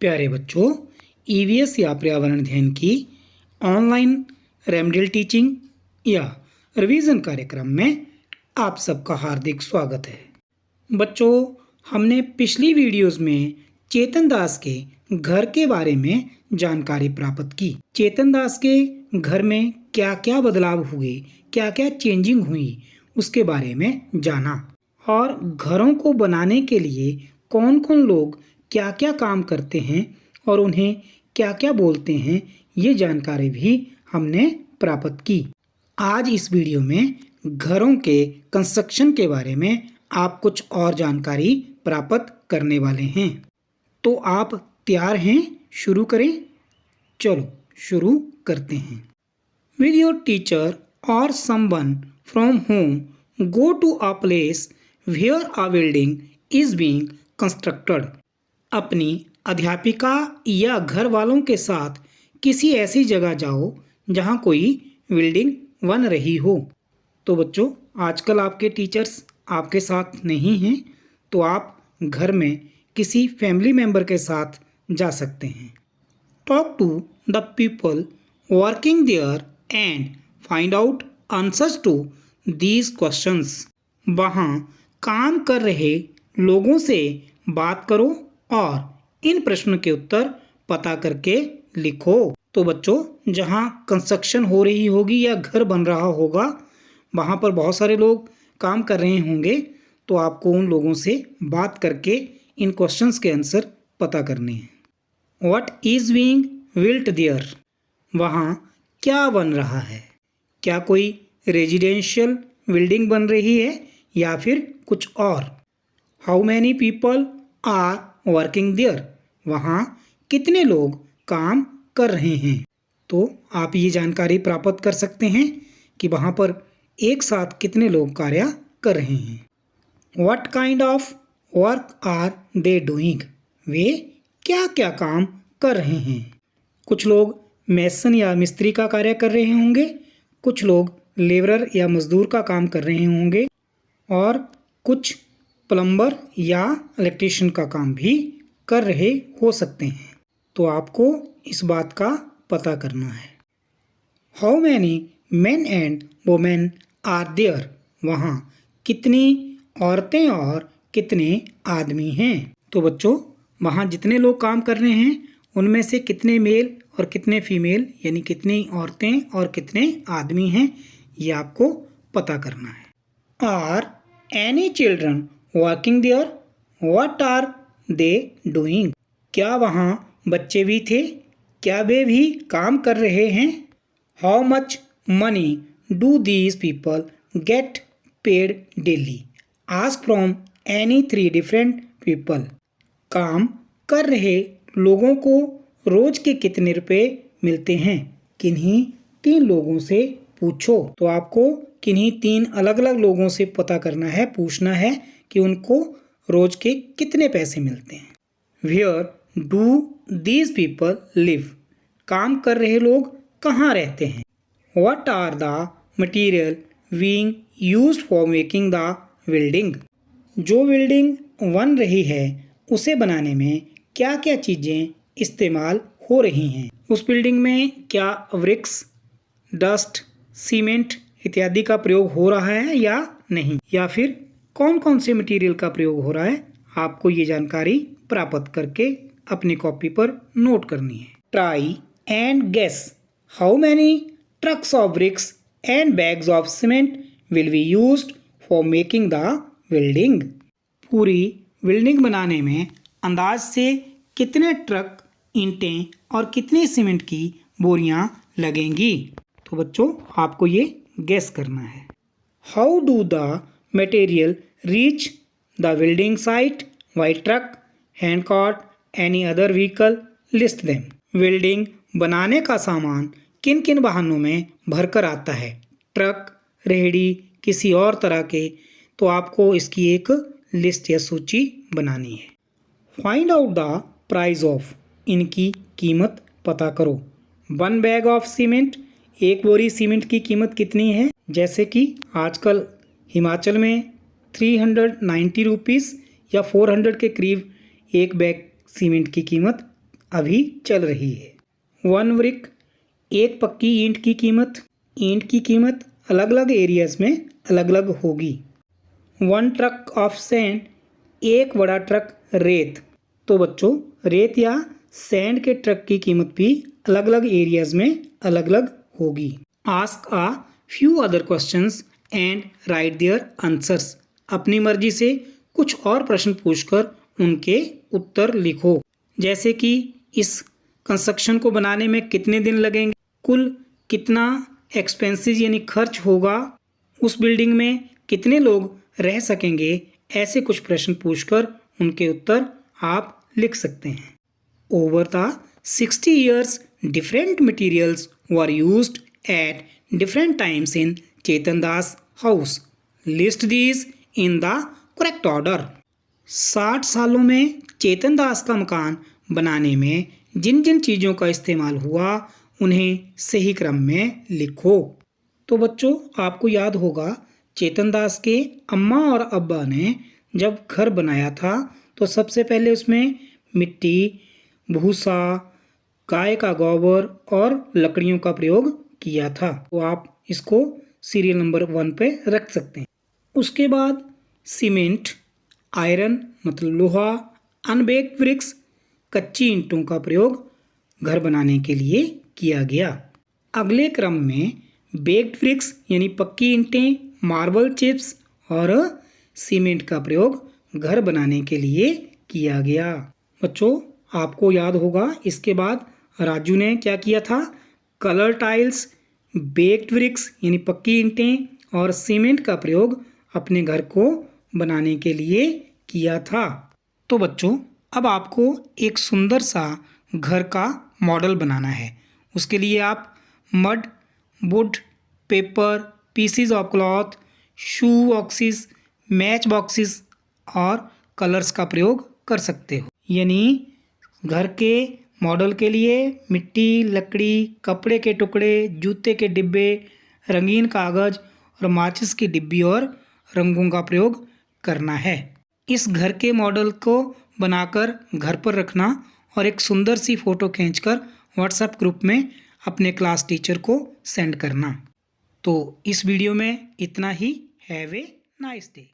प्यारे बच्चों, ईवीएस या पर्यावरण अध्ययन की ऑनलाइन रेमेडियल टीचिंग या रिवीजन कार्यक्रम में आप सबका हार्दिक स्वागत है। बच्चों, हमने पिछली वीडियोस में चेतन दास के घर के बारे में जानकारी प्राप्त की। चेतन दास के घर में क्या क्या बदलाव हुए, क्या क्या चेंजिंग हुई, उसके बारे में जाना और घरों को बनाने के लिए कौन कौन लोग क्या क्या काम करते हैं और उन्हें क्या क्या बोलते हैं, ये जानकारी भी हमने प्राप्त की। आज इस वीडियो में घरों के कंस्ट्रक्शन के बारे में आप कुछ और जानकारी प्राप्त करने वाले हैं। तो आप तैयार हैं? शुरू करें? चलो शुरू करते हैं। With your teacher or someone from home, go to a place where a building is being constructed. अपनी अध्यापिका या घर वालों के साथ किसी ऐसी जगह जाओ जहां कोई बिल्डिंग बन रही हो। तो बच्चों, आजकल आपके टीचर्स आपके साथ नहीं हैं, तो आप घर में किसी फैमिली मेंबर के साथ जा सकते हैं। Talk to the people working there and find out answers to these questions. वहाँ काम कर रहे लोगों से बात करो और इन प्रश्नों के उत्तर पता करके लिखो। तो बच्चों, जहाँ कंस्ट्रक्शन हो रही होगी या घर बन रहा होगा, वहाँ पर बहुत सारे लोग काम कर रहे होंगे, तो आपको उन लोगों से बात करके इन क्वेश्चंस के आंसर पता करने हैं। What is being built there? वहाँ क्या बन रहा है? क्या कोई रेजिडेंशियल बिल्डिंग बन रही है या फिर कुछ और? How many people are working there? वहाँ कितने लोग काम कर रहे हैं? तो आप ये जानकारी प्राप्त कर सकते हैं कि वहाँ पर एक साथ कितने लोग कार्य कर रहे हैं। What kind of work are they doing? वे क्या क्या काम कर रहे हैं? कुछ लोग मेसन या मिस्त्री का कार्य कर रहे होंगे, कुछ लोग लेबरर या मजदूर का काम कर रहे होंगे और कुछ प्लम्बर या इलेक्ट्रीशियन का काम भी कर रहे हो सकते हैं। तो आपको इस बात का पता करना है। How many men and women are there? वहाँ कितनी औरतें और कितने आदमी हैं? तो बच्चों, वहाँ जितने लोग काम कर रहे हैं उनमें से कितने मेल और कितने फीमेल, यानी कितनी औरतें और कितने आदमी हैं, ये आपको पता करना है। Are any children working there? What are they doing? क्या वहाँ बच्चे भी थे? क्या वे भी काम कर रहे हैं? How much money do these people get paid daily? Ask from any 3 different people. काम कर रहे लोगों को रोज के कितने रुपए मिलते हैं? किन्हीं 3 लोगों से पूछो। तो आपको किन्हीं 3 अलग अलग लोगों से पता करना है, पूछना है कि उनको रोज के कितने पैसे मिलते हैं। Where do these people live? काम कर रहे लोग कहाँ रहते हैं? What are the material being used for making the building? जो बिल्डिंग बन रही है उसे बनाने में क्या क्या चीज़ें इस्तेमाल हो रही हैं? उस बिल्डिंग में क्या ब्रिक्स, डस्ट, सीमेंट इत्यादि का प्रयोग हो रहा है या नहीं, या फिर कौन कौन से मटेरियल का प्रयोग हो रहा है? आपको ये जानकारी प्राप्त करके अपनी कॉपी पर नोट करनी है। Try and guess how many trucks of bricks and bags of cement will be used for making the building? पूरी बिल्डिंग बनाने में अंदाज से कितने ट्रक, ईंटें और कितने सीमेंट की बोरियां लगेंगी? तो बच्चों, आपको ये गेस करना है। How do the material reach the building site bye truck, hand cart, any other vehicle? List them. Building बनाने का सामान किन किन वाहनों में भरकर आता है? ट्रक, रेहड़ी, किसी और तरह के? तो आपको इसकी एक लिस्ट या सूची बनानी है। Find out the price of? इनकी कीमत पता करो। 1 बैग ऑफ सीमेंट? एक बोरी सीमेंट की कीमत कितनी है? जैसे कि आजकल हिमाचल में 390 रुपीज़ या 400 के करीब एक बैग सीमेंट की कीमत अभी चल रही है। 1 ब्रिक, एक पक्की ईंट की कीमत अलग अलग एरियाज में अलग अलग होगी। 1 ट्रक ऑफ सैंड, एक बड़ा ट्रक रेत। तो बच्चों रेत या सैंड के ट्रक की कीमत भी अलग अलग एरियाज में अलग अलग होगी। Ask uh few other questions and right their answers. अपनी मर्जी से कुछ और प्रश्न पूछकर उनके उत्तर लिखो। जैसे कि इस कंस्ट्रक्शन को बनाने में कितने दिन लगेंगे, कुल कितना एक्सपेंसेस यानी खर्च होगा, उस बिल्डिंग में कितने लोग रह सकेंगे, ऐसे कुछ प्रश्न पूछकर उनके उत्तर आप लिख सकते हैं। Over the 60 years different materials were used at different times in Chetan Das house. List these in the correct order. 60 सालों में चेतन दास का मकान बनाने में जिन जिन चीज़ों का इस्तेमाल हुआ उन्हें सही क्रम में लिखो। तो बच्चों आपको याद होगा चेतन दास के अम्मा और अब्बा ने जब घर बनाया था तो सबसे पहले उसमें मिट्टी, भूसा, गाय का गोबर और लकड़ियों का प्रयोग किया था। तो आप इसको सीरियल नंबर 1 पे रख सकते हैं। उसके बाद सीमेंट, आयरन मतलब लोहा, अनबेक्ड ब्रिक्स कच्ची ईंटों का प्रयोग घर बनाने के लिए किया गया। अगले क्रम में बेक्ड ब्रिक्स यानी पक्की ईंटें, मार्बल चिप्स और सीमेंट का प्रयोग घर बनाने के लिए किया गया। बच्चों आपको याद होगा इसके बाद राजू ने क्या किया था, कलर टाइल्स, बेक्ड ब्रिक्स यानी पक्की ईंटें और सीमेंट का प्रयोग अपने घर को बनाने के लिए किया था। तो बच्चों अब आपको एक सुंदर सा घर का मॉडल बनाना है। उसके लिए आप mud, would, paper, PCs of cloth, shoe boxes, match boxes और कलर्स का प्रयोग कर सकते हो। यानी घर के मॉडल के लिए मिट्टी, लकड़ी, कपड़े के टुकड़े, जूते के डिब्बे, रंगीन कागज़ और माचिस की डिब्बी और रंगों का प्रयोग करना है। इस घर के मॉडल को बनाकर घर पर रखना और एक सुंदर सी फ़ोटो खींचकर व्हाट्सएप ग्रुप में अपने क्लास टीचर को सेंड करना। तो इस वीडियो में इतना ही। Have a nice day.